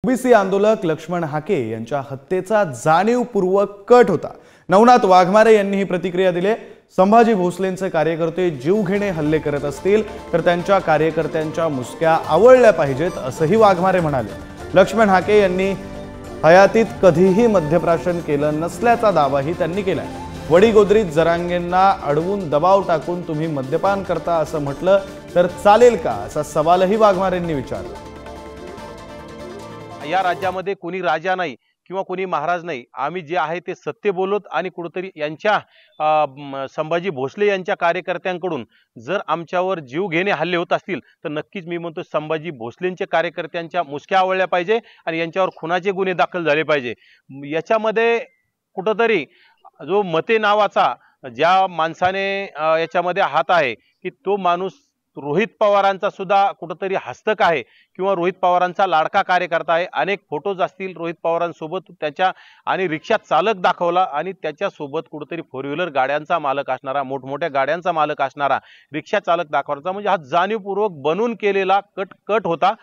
OBC आंदोलक लक्ष्मण हाके यांच्या हत्येचा जाणीवपूर्वक कट होता। नवनाथ वाघमारे यांनी ही प्रतिक्रिया दिली। संभाजी भोसलेंचे कार्यकर्ते जीवघेणे हल्ले करत असतील तर त्यांच्या कार्यकर्त्यांच्या मुसक्या आवळल्या पाहिजेत असंही वाघमारे म्हणाले। लक्ष्मण हाके यांनी हयातीत कधीही मध्यप्राशन केलं नसल्याचा दावाही त्यांनी केलाय। वडीगोद्रीत जरांगेंना अडवून दबाव टाकून तुम्ही मद्यपान करता असं म्हटलं तर चालेल का असा सवालही वाघमारेंनी विचारला। या राज्यामध्ये कोणी राजा नाही किंवा कोणी महाराज नाही। आम्ही जे आहे ते सत्य बोलत आणि कुठेतरी यांच्या संभाजी भोसले यांच्या कार्यकर्त्यांकडून जर आमच्यावर जीव घेणे हल्ले होत असतील तर नक्कीच मी म्हणतो संभाजी भोसलेंच्या कार्यकर्त्यांच्या मुसक्या आवळल्या पाहिजे आणि यांच्यावर खुनाचे गुन्हे दाखल झाले पाहिजे। याच्यामध्ये कुठेतरी जो मते नावाचा ज्या माणसाने याच्यामध्ये हात आहे की तो माणूस रोहित पवारांचा सुद्धा कुठेतरी हस्तक आहे किंवा रोहित पवारांचा लाडका कार्यकर्ता आहे। अनेक फोटोज असतील रोहित पवारांसोबत त्याच्या आणि रिक्षा चालक दाखवला आणि त्याच्या सोबत कुठेतरी फोर व्हीलर गाड्यांचा मालक असणारा मोठमोठ्या गाड्यांचा मालक असणारा रिक्षा चालक दाखवायचा म्हणजे हा जाणीवपूर्वक बनून केलेला कट होता।